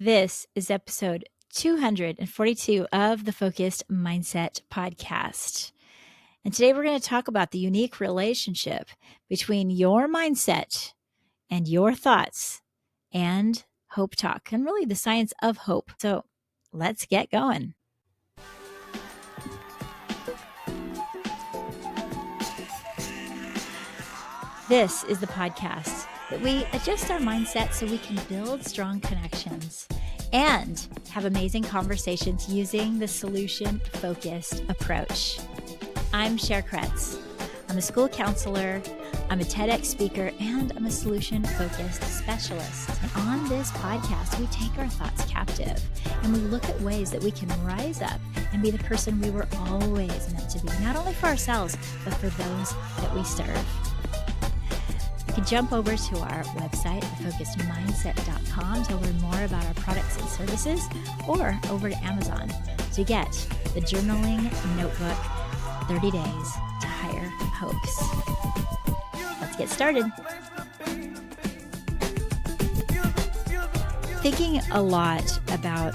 This is episode 242 of the Focused Mindset Podcast. And today we're going to talk about the unique relationship between your mindset and your thoughts and hope talk, and really the science of hope. So let's get going. This is the podcast that we adjust our mindset so we can build strong connections and have amazing conversations using the solution-focused approach. I'm Cher Kretz. I'm a school counselor, I'm a TEDx speaker, and I'm a solution-focused specialist. And on this podcast, we take our thoughts captive and we look at ways that we can rise up and be the person we were always meant to be, not only for ourselves, but for those that we serve. You can jump over to our website, thefocusedmindset.com, to learn more about our products and services, or over to Amazon to get the journaling notebook, 30 Days to Higher Hopes. Let's get started. Thinking a lot about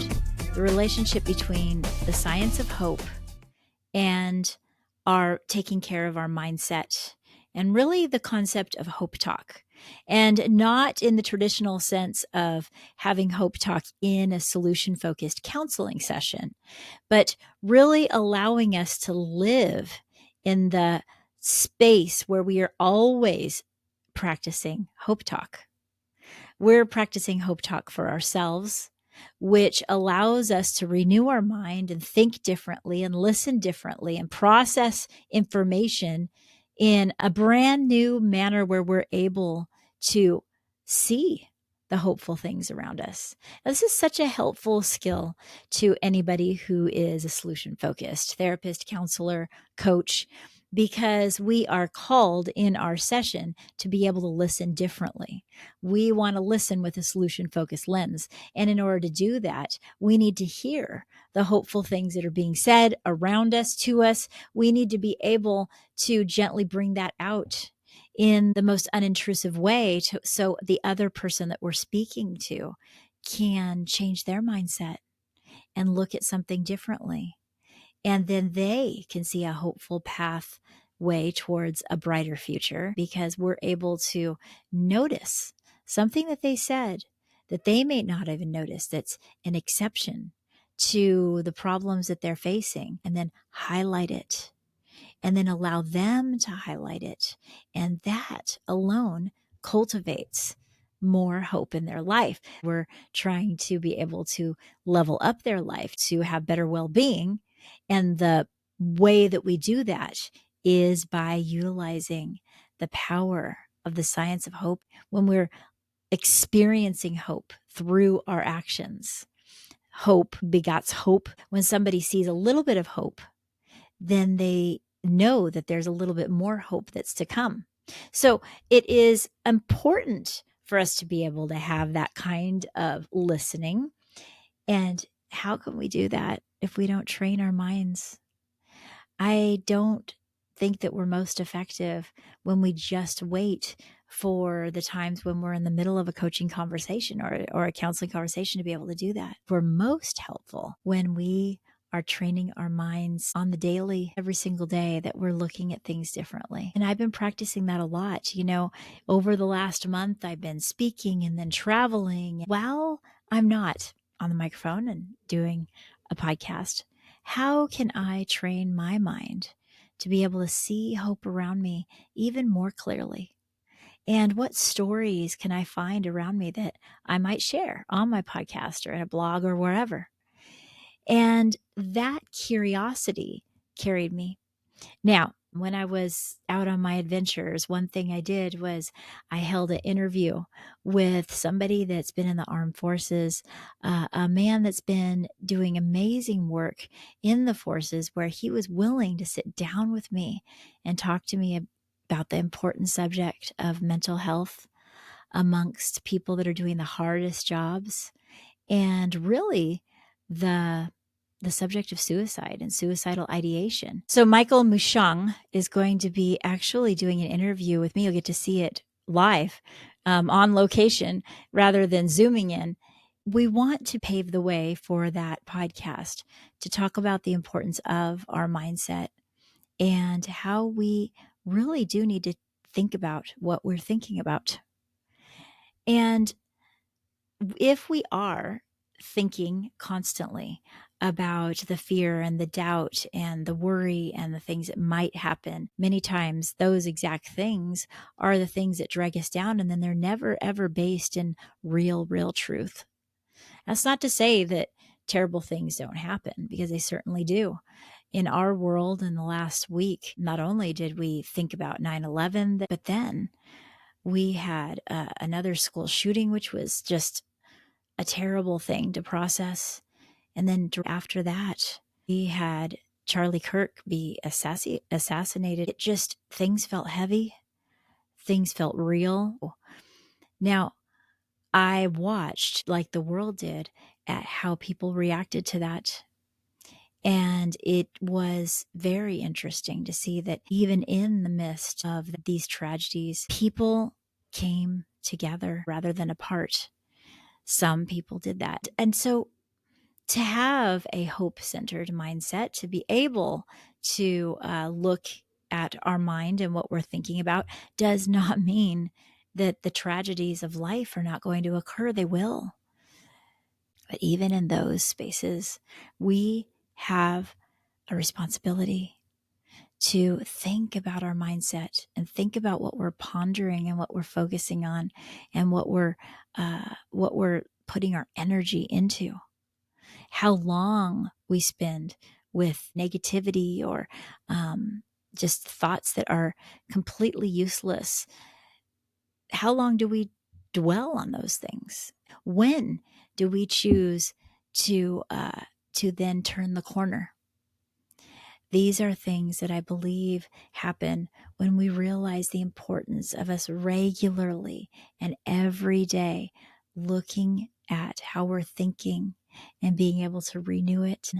the relationship between the science of hope and our taking care of our mindset, and really the concept of hope talk, and not in the traditional sense of having hope talk in a solution-focused counseling session, but really allowing us to live in the space where we are always practicing hope talk. We're practicing hope talk for ourselves, which allows us to renew our mind and think differently and listen differently and process information in a brand new manner where we're able to see the hopeful things around us. Now, this is such a helpful skill to anybody who is a solution-focused therapist, counselor, coach, because we are called in our session to be able to listen differently. We want to listen with a solution-focused lens. And in order to do that, we need to hear the hopeful things that are being said around us, to us. We need to be able to gently bring that out in the most unintrusive way so the other person that we're speaking to can change their mindset and look at something differently. And then they can see a hopeful pathway towards a brighter future, because we're able to notice something that they said that they may not even notice, that's an exception to the problems that they're facing, and then highlight it, and then allow them to highlight it. And that alone cultivates more hope in their life. We're trying to be able to level up their life to have better well-being. And the way that we do that is by utilizing the power of the science of hope when we're experiencing hope through our actions. Hope begots hope. When somebody sees a little bit of hope, then they know that there's a little bit more hope that's to come. So it is important for us to be able to have that kind of listening. And how can we do that if we don't train our minds? I don't think that we're most effective when we just wait for the times when we're in the middle of a coaching conversation or a counseling conversation to be able to do that. We're most helpful when we are training our minds on the daily, every single day, that we're looking at things differently. And I've been practicing that a lot. Over the last month, I've been speaking and then traveling. While I'm not on the microphone and doing a podcast, how can I train my mind to be able to see hope around me even more clearly? And what stories can I find around me that I might share on my podcast or in a blog or wherever? And that curiosity carried me. Now, when I was out on my adventures, one thing I did was I held an interview with somebody that's been in the armed forces, a man that's been doing amazing work in the forces, where he was willing to sit down with me and talk to me about the important subject of mental health amongst people that are doing the hardest jobs, and really the subject of suicide and suicidal ideation. So Michael Mushong is going to be actually doing an interview with me. You'll get to see it live on location rather than Zooming in. we want to pave the way for that podcast to talk about the importance of our mindset and how we really do need to think about what we're thinking about. And if we are thinking constantly about the fear and the doubt and the worry and the things that might happen, many times those exact things are the things that drag us down, and then they're never ever based in real truth. That's not to say that terrible things don't happen, because they certainly do. In our world in the last week, not only did we think about 9/11, but then we had another school shooting, which was just a terrible thing to process. And then after that, we had Charlie Kirk be assassinated. It just, things felt heavy. Things felt real. Now, I watched, like the world did, at how people reacted to that. And it was very interesting to see that even in the midst of these tragedies, people came together rather than apart. Some people did that. And so to have a hope-centered mindset, to be able to look at our mind and what we're thinking about, does not mean that the tragedies of life are not going to occur. They will. But even in those spaces, we have a responsibility to think about our mindset and think about what we're pondering and what we're focusing on and what we're putting our energy into. How long we spend with negativity or just thoughts that are completely useless. How long do we dwell on those things? When do we choose to then turn the corner? These are things that I believe happen when we realize the importance of us regularly and every day looking at how we're thinking and being able to renew it.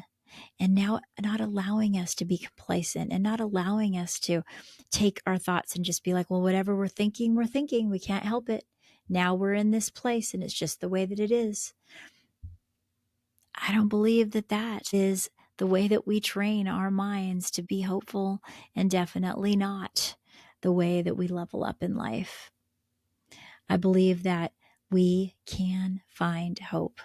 And now not allowing us to be complacent and not allowing us to take our thoughts and just be like, well, whatever we're thinking. We can't help it. Now we're in this place and it's just the way that it is. I don't believe that is the way that we train our minds to be hopeful, and definitely not the way that we level up in life. I believe that we can find hope.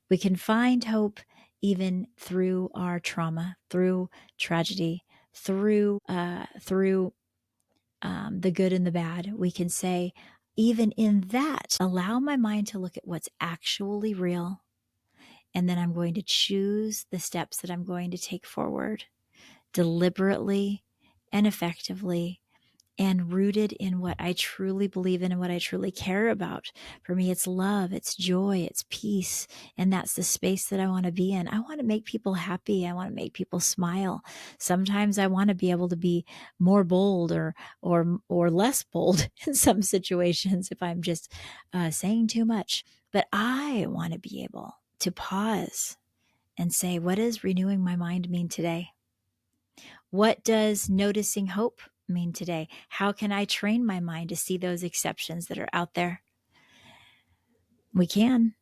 We can find hope even through our trauma, through tragedy, through the good and the bad. We can say, even in that, allow my mind to look at what's actually real. And then I'm going to choose the steps that I'm going to take forward deliberately and effectively and rooted in what I truly believe in and what I truly care about. For me, it's love, it's joy, it's peace. And that's the space that I want to be in. I want to make people happy. I want to make people smile. Sometimes I want to be able to be more bold or less bold in some situations if I'm just saying too much. But I want to be able to pause and say, what does renewing my mind mean today? What does noticing hope mean today? How can I train my mind to see those exceptions that are out there? We can,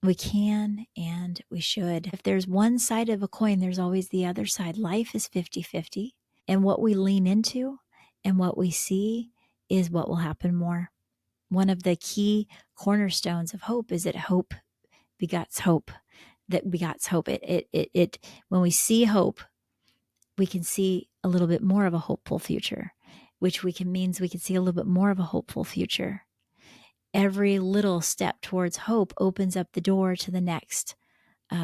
and we should. If there's one side of a coin, there's always the other side. Life is 50-50. And what we lean into and what we see is what will happen more. One of the key cornerstones of hope is that hope begets hope. That begets hope. When we see hope, we can see a little bit more of a hopeful future, which means we can see a little bit more of a hopeful future. Every little step towards hope opens up the door to the next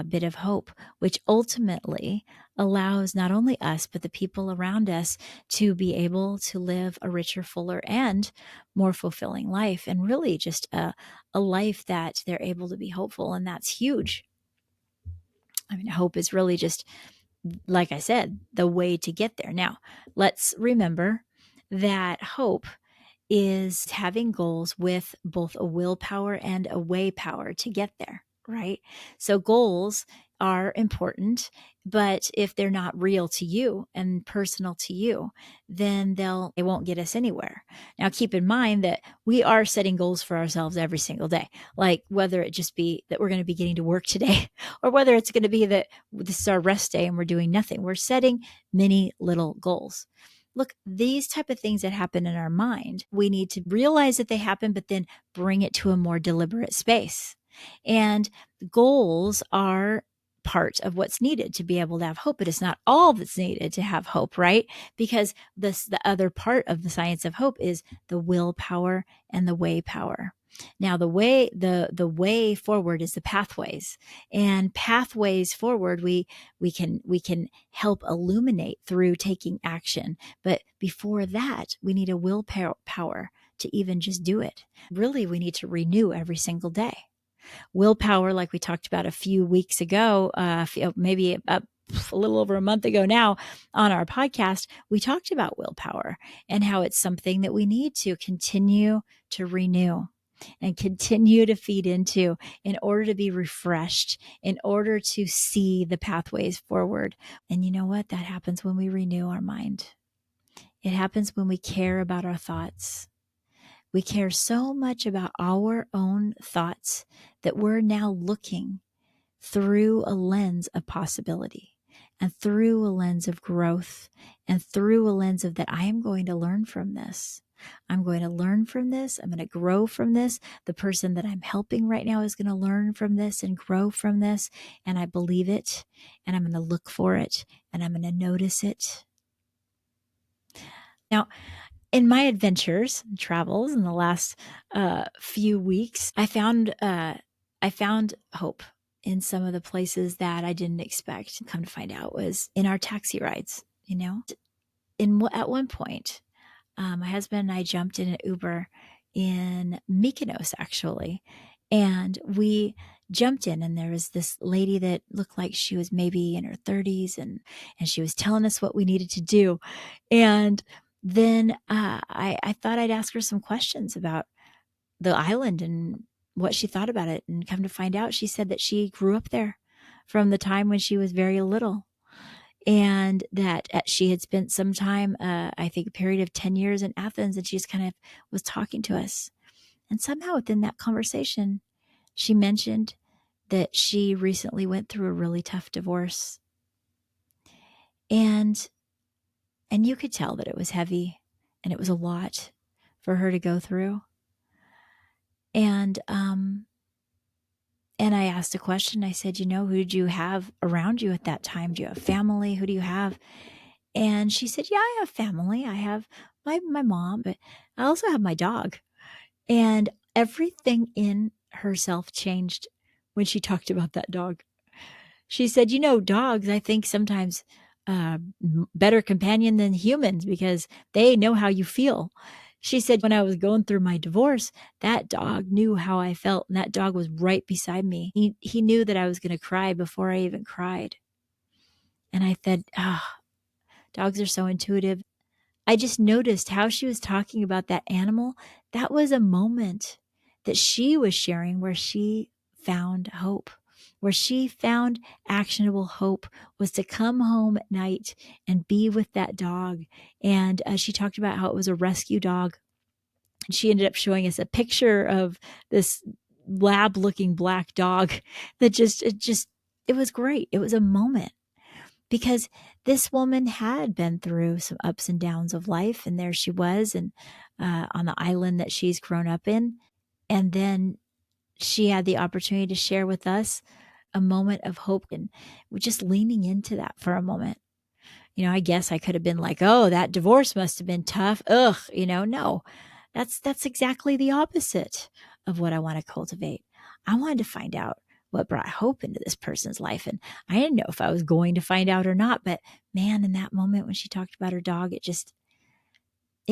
bit of hope, which ultimately allows not only us, but the people around us to be able to live a richer, fuller, and more fulfilling life, and really just a life that they're able to be hopeful. And that's huge. I mean, hope is really just, like I said, the way to get there. Now, let's remember that hope is having goals with both a willpower and a way power to get there, right? So goals are important, but if they're not real to you and personal to you, then they won't get us anywhere. Now, keep in mind that we are setting goals for ourselves every single day, like whether it just be that we're going to be getting to work today, or whether it's going to be that this is our rest day and we're doing nothing. We're setting many little goals. Look, these type of things that happen in our mind, we need to realize that they happen, but then bring it to a more deliberate space. And goals are part of what's needed to be able to have hope, but it's not all that's needed to have hope, right? Because the other part of the science of hope is the willpower and the way power. Now, the way forward is the pathways, and pathways forward we can help illuminate through taking action. But before that, we need a willpower to even just do it. Really, we need to renew every single day. Willpower, like we talked about a few weeks ago, maybe a little over a month ago now on our podcast, we talked about willpower and how it's something that we need to continue to renew and continue to feed into in order to be refreshed, in order to see the pathways forward. And you know what? That happens when we renew our mind. It happens when we care about our thoughts. We care so much about our own thoughts that we're now looking through a lens of possibility and through a lens of growth and through a lens of that I am going to learn from this. I'm going to learn from this. I'm going to grow from this. The person that I'm helping right now is going to learn from this and grow from this. And I believe it. And I'm going to look for it. And I'm going to notice it. Now, in my adventures and travels in the last few weeks, I found hope in some of the places that I didn't expect. Come to find out, was in our taxi rides. At one point, my husband and I jumped in an Uber in Mykonos, actually, and we jumped in, and there was this lady that looked like she was maybe in her 30s, and she was telling us what we needed to do. And then I thought I'd ask her some questions about the island and what she thought about it. And come to find out, she said that she grew up there from the time when she was very little, and that she had spent some time, I think a period of 10 years in Athens, and she just kind of was talking to us. And somehow within that conversation, she mentioned that she recently went through a really tough divorce. And you could tell that it was heavy and it was a lot for her to go through. And I asked a question. I said, who did you have around you at that time? Do you have family? Who do you have? And she said, yeah, I have family. I have my mom, but I also have my dog. And everything in herself changed when she talked about that dog. She said, dogs, I think sometimes better companion than humans because they know how you feel. She said, when I was going through my divorce, that dog knew how I felt, and that dog was right beside me. He knew that I was going to cry before I even cried. And I said, dogs are so intuitive. I just noticed how she was talking about that animal. That was a moment that she was sharing where she found hope, where she found actionable hope, was to come home at night and be with that dog. And she talked about how it was a rescue dog. And she ended up showing us a picture of this lab looking black dog that it was great. It was a moment, because this woman had been through some ups and downs of life, and there she was, and on the island that she's grown up in. And then she had the opportunity to share with us a moment of hope, and we're just leaning into that for a moment. I guess I could have been like, oh, that divorce must have been tough. Ugh, no, that's exactly the opposite of what I want to cultivate. I wanted to find out what brought hope into this person's life. And I didn't know if I was going to find out or not, but man, in that moment when she talked about her dog, it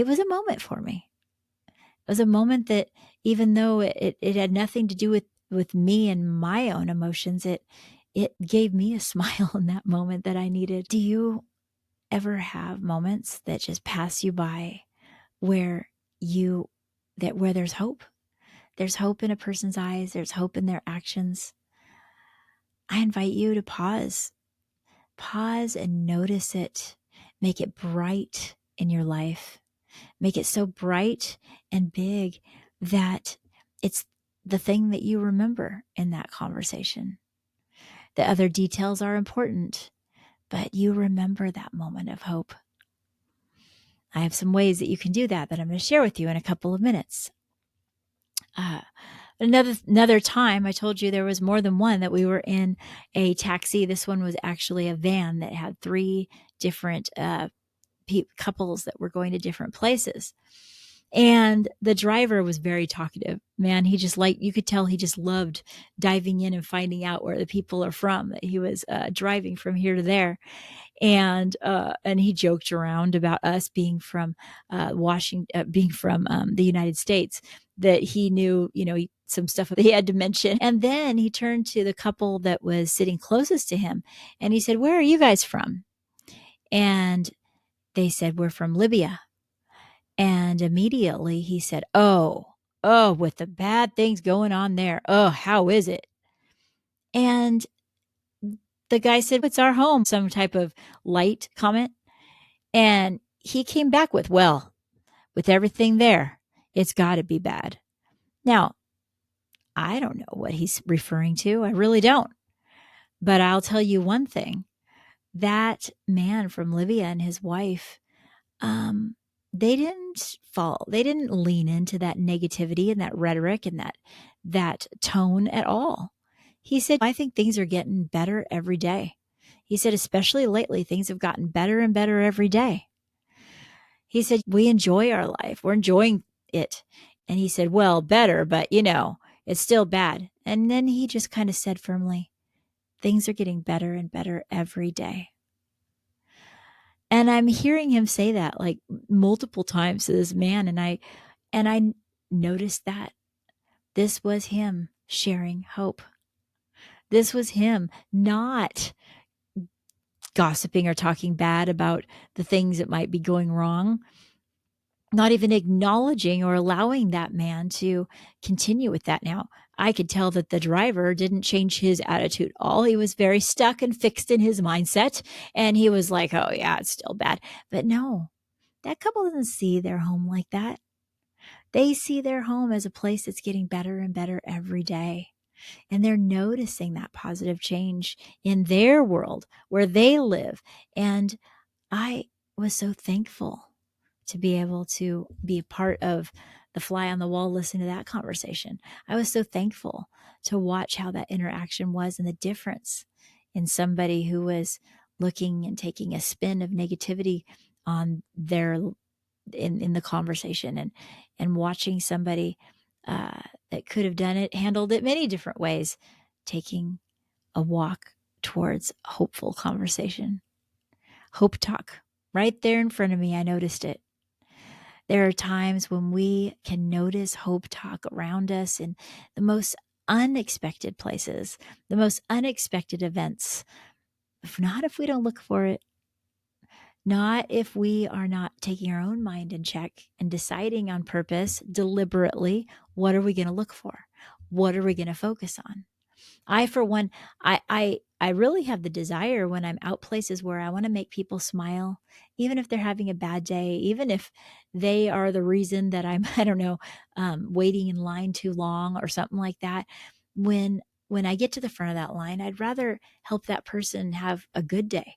was a moment for me. It was a moment that, even though it had nothing to do with me and my own emotions, it gave me a smile in that moment that I needed. Do you ever have moments that just pass you by where there's hope? There's hope in a person's eyes. There's hope in their actions. I invite you to pause and notice it. Make it bright in your life. Make it so bright and big that it's the thing that you remember in that conversation. The other details are important, but you remember that moment of hope. I have some ways that you can do that I'm going to share with you in a couple of minutes. Another time, I told you there was more than one, that we were in a taxi. This one was actually a van that had three different couples that were going to different places. And the driver was very talkative. Man, he just you could tell he just loved diving in and finding out where the people are from, that he was driving from here to there. And he joked around about us being from Washington, being from the United States, that he knew, some stuff that he had to mention. And then he turned to the couple that was sitting closest to him, and he said, "Where are you guys from?" And they said, "We're from Libya." And immediately he said, "Oh, with the bad things going on there. Oh, how is it?" And the guy said, "It's our home," some type of light comment. And he came back with, "Well, with everything there, it's got to be bad." Now, I don't know what he's referring to. I really don't. But I'll tell you one thing. That man from Libya and his wife, they didn't lean into that negativity and that rhetoric and that tone at all. He said, "I think things are getting better every day." He said, "Especially lately, things have gotten better and better every day." He said, "We enjoy our life. We're enjoying it." And he said, "Well, better, but it's still bad." And then he just kind of said firmly, "Things are getting better and better every day." And I'm hearing him say that like multiple times to this man. And I noticed that this was him sharing hope. This was him not gossiping or talking bad about the things that might be going wrong, not even acknowledging or allowing that man to continue with that. Now, I could tell that the driver didn't change his attitude at all. He was very stuck and fixed in his mindset. And he was like, "Oh, yeah, it's still bad." But no, that couple doesn't see their home like that. They see their home as a place that's getting better and better every day. And they're noticing that positive change in their world where they live. And I was so thankful to be able to be a part of the fly on the wall, listen to that conversation. I was so thankful to watch how that interaction was and the difference in somebody who was looking and taking a spin of negativity on their in the conversation, and watching somebody that could have handled it many different ways, taking a walk towards hopeful conversation, hope talk right there in front of me. I noticed it. There are times when we can notice hope talk around us in the most unexpected places, the most unexpected events. If we don't look for it, not if we are not taking our own mind in check and deciding on purpose deliberately, what are we going to look for? What are we going to focus on? I, for one, I really have the desire when I'm out places where I want to make people smile, even if they're having a bad day, even if they are the reason that I'm, I don't know, waiting in line too long or something like that. When I get to the front of that line, I'd rather help that person have a good day.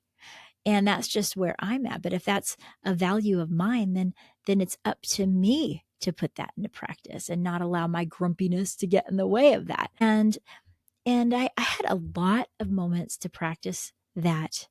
And that's just where I'm at. But if that's a value of mine, then it's up to me to put that into practice and not allow my grumpiness to get in the way of that. And I had a lot of moments to practice that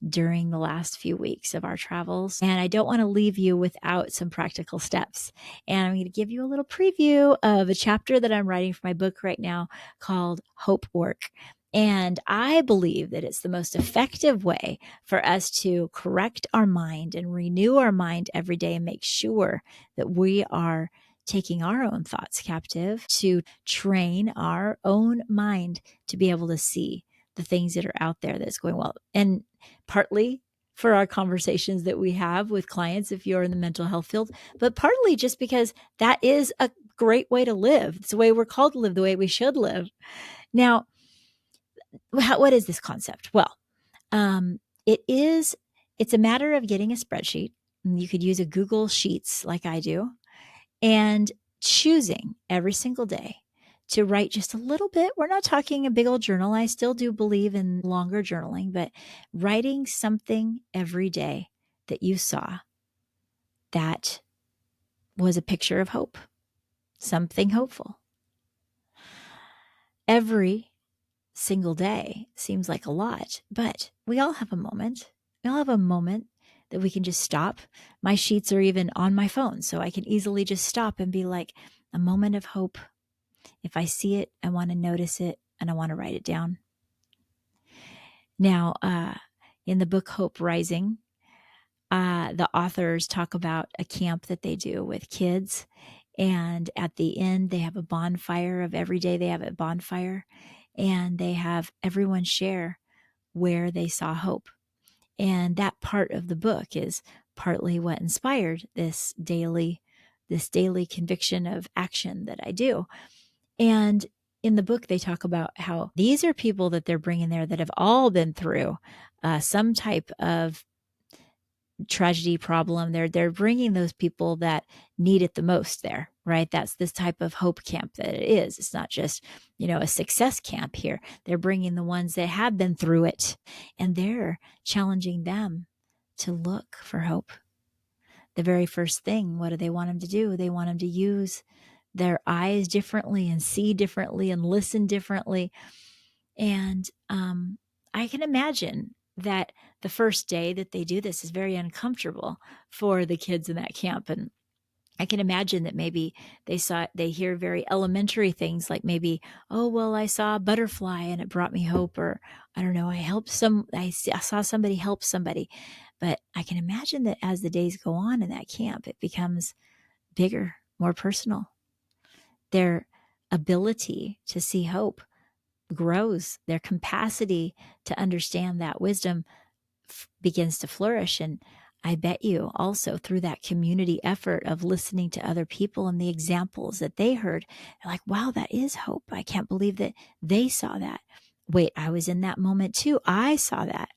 during the last few weeks of our travels. And I don't want to leave you without some practical steps. And I'm going to give you a little preview of a chapter that I'm writing for my book right now called Hope Work. And I believe that it's the most effective way for us to correct our mind and renew our mind every day and make sure that we are taking our own thoughts captive, to train our own mind to be able to see the things that are out there that's going well. And partly for our conversations that we have with clients, if you're in the mental health field, but partly just because that is a great way to live. It's the way we're called to live, the way we should live. Now, what is this concept? Well, um, it's a matter of getting a spreadsheet. You could use a Google Sheets like I do, and choosing every single day to write just a little bit. We're not talking a big old journal. I still do believe in longer journaling, but writing something every day that you saw that was a picture of hope, something hopeful. Every single day seems like a lot, but we all have a moment. We all have a moment that we can just stop. My sheets are even on my phone, so I can easily just stop and be like, a moment of hope. If I see it, I want to notice it and I want to write it down. Now, in the book Hope Rising, the authors talk about a camp that they do with kids. And at the end, they have a bonfire of every day they have a bonfire, and they have everyone share where they saw hope. And that part of the book is partly what inspired this daily conviction of action that I do. And in the book, they talk about how these are people that they're bringing there that have all been through some type of tragedy, problem. They're bringing those people that need it the most there, right? That's this type of hope camp that it is. It's not just, a success camp here. They're bringing the ones that have been through it, and they're challenging them to look for hope. The very first thing, what do they want them to do? They want them to use their eyes differently and see differently and listen differently. And I can imagine that the first day that they do this is very uncomfortable for the kids in that camp. And I can imagine that maybe they hear very elementary things like maybe, oh, well, I saw a butterfly and it brought me hope, or I don't know, I saw somebody help somebody. But I can imagine that as the days go on in that camp, it becomes bigger, more personal. Their ability to see hope grows. Their capacity to understand that wisdom begins to flourish. And I bet you also through that community effort of listening to other people and the examples that they heard, they're like, wow, that is hope. I can't believe that they saw that. Wait, I was in that moment too. I saw that.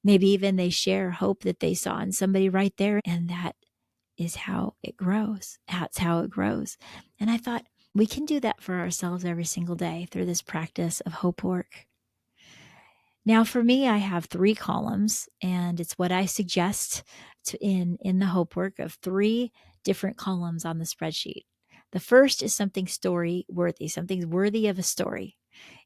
Maybe even they share hope that they saw in somebody right there. And that is how it grows. That's how it grows. And I thought we can do that for ourselves every single day through this practice of hope work. Now, for me, I have 3 columns, and it's what I suggest in the hope work of 3 different columns on the spreadsheet. The first is something story worthy, something worthy of a story.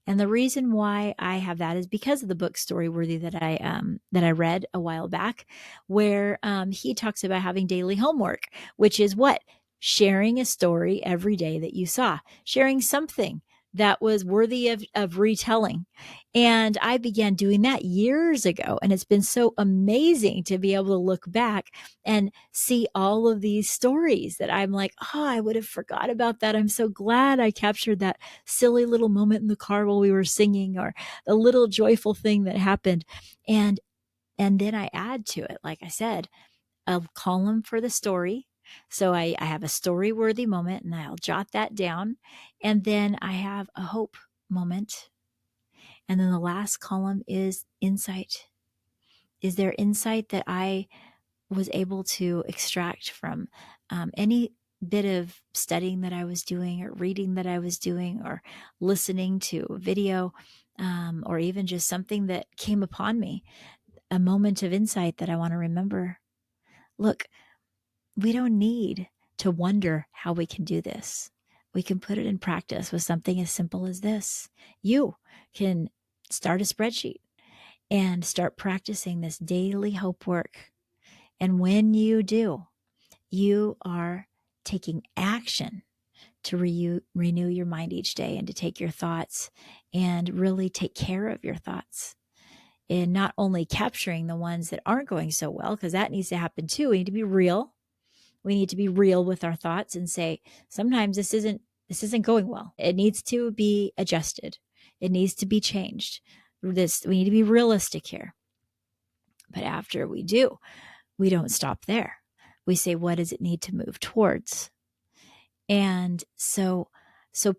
And the reason why I have that is because of the book Story Worthy that I read a while back, where he talks about having daily homework, which is what? Sharing a story every day that you saw, sharing something that was worthy of retelling. And I began doing that years ago. And it's been so amazing to be able to look back and see all of these stories that I'm like, oh, I would have forgot about that. I'm so glad I captured that silly little moment in the car while we were singing, or a little joyful thing that happened. And then I add to it, like I said, a column for the story. So I have a story worthy moment and I'll jot that down. And then I have a hope moment. And then the last column is insight. Is there insight that I was able to extract from any bit of studying that I was doing, or reading that I was doing, or listening to a video, or even just something that came upon me, a moment of insight that I want to remember? Look, we don't need to wonder how we can do this. We can put it in practice with something as simple as this. You can start a spreadsheet and start practicing this daily hope work. And when you do, you are taking action to renew your mind each day, and to take your thoughts and really take care of your thoughts, and not only capturing the ones that aren't going so well, because that needs to happen too. We need to be real. We need to be real with our thoughts and say, sometimes this isn't going well. It needs to be adjusted. It needs to be changed. We need to be realistic here. But after we do, we don't stop there. We say, what does it need to move towards? And so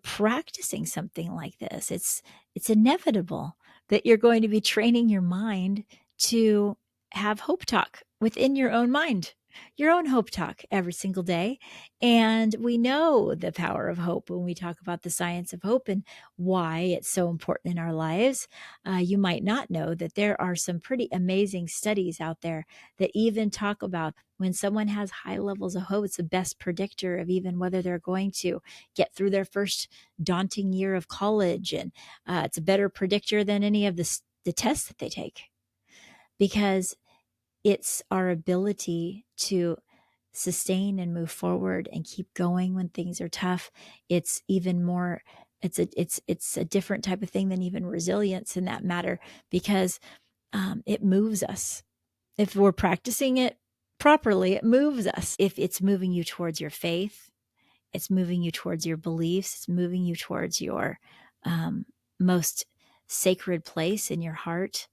practicing something like this, it's inevitable that you're going to be training your mind to have hope talk within your own mind, your own hope talk every single day. And we know the power of hope when we talk about the science of hope and why it's so important in our lives. You might not know that there are some pretty amazing studies out there that even talk about when someone has high levels of hope, it's the best predictor of even whether they're going to get through their first daunting year of college. And it's a better predictor than any of the tests that they take, because it's our ability to sustain and move forward and keep going when things are tough. It's even more, it's a different type of thing than even resilience in that matter, because it moves us. If we're practicing it properly, it moves us. If it's moving you towards your faith, it's moving you towards your beliefs, it's moving you towards your most sacred place in your heart.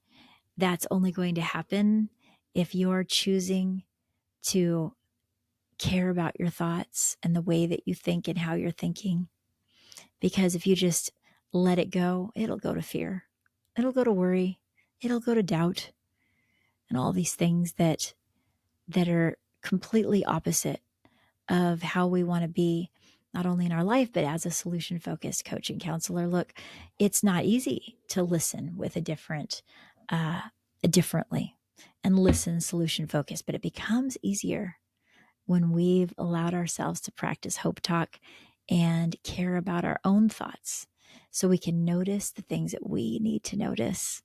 That's only going to happen if you're choosing to care about your thoughts and the way that you think and how you're thinking. Because if you just let it go, it'll go to fear, it'll go to worry, it'll go to doubt, and all these things that are completely opposite of how we want to be, not only in our life, but as a solution focused coach and counselor. Look, it's not easy to listen with differently and listen solution focused, but it becomes easier when we've allowed ourselves to practice hope talk and care about our own thoughts, so we can notice the things that we need to notice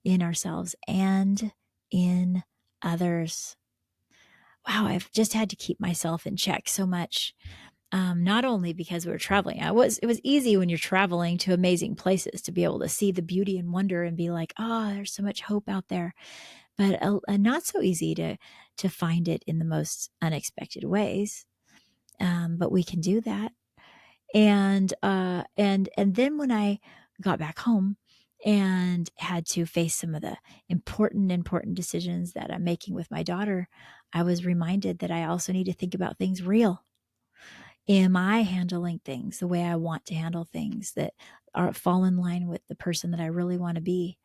in ourselves and in others. Wow, I've just had to keep myself in check so much. Not only because we were traveling, it was easy when you're traveling to amazing places to be able to see the beauty and wonder and be like, oh, there's so much hope out there. But not so easy to find it in the most unexpected ways. But we can do that. And then when I got back home and had to face some of the important decisions that I'm making with my daughter, I was reminded that I also need to think about things real. Am I handling things the way I want to handle things that fall in line with the person that I really want to be?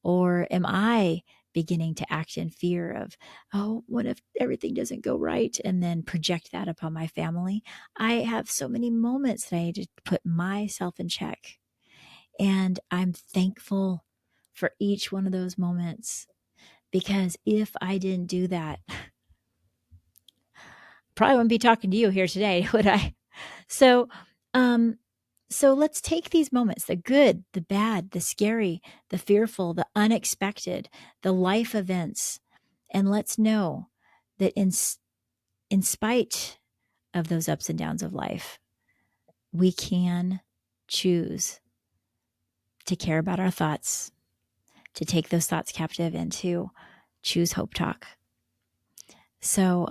Or am I beginning to act in fear of, oh, what if everything doesn't go right? And then project that upon my family. I have so many moments that I need to put myself in check. And I'm thankful for each one of those moments, because if I didn't do that, probably wouldn't be talking to you here today, would I? So, so let's take these moments, the good, the bad, the scary, the fearful, the unexpected, the life events, and let's know that in spite of those ups and downs of life, we can choose to care about our thoughts, to take those thoughts captive, and to choose hope talk. So,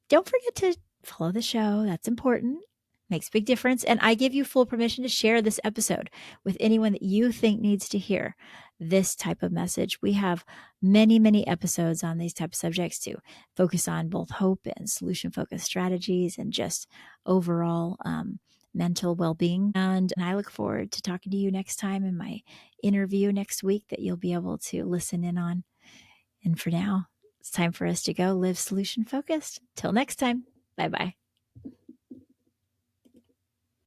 don't forget to follow the show. That's important. Makes a big difference. And I give you full permission to share this episode with anyone that you think needs to hear this type of message. We have many, many episodes on these type of subjects to focus on both hope and solution focused strategies and just overall mental well-being. And I look forward to talking to you next time in my interview next week that you'll be able to listen in on. And for now, it's time for us to go live solution focused. Till next time. Bye-bye.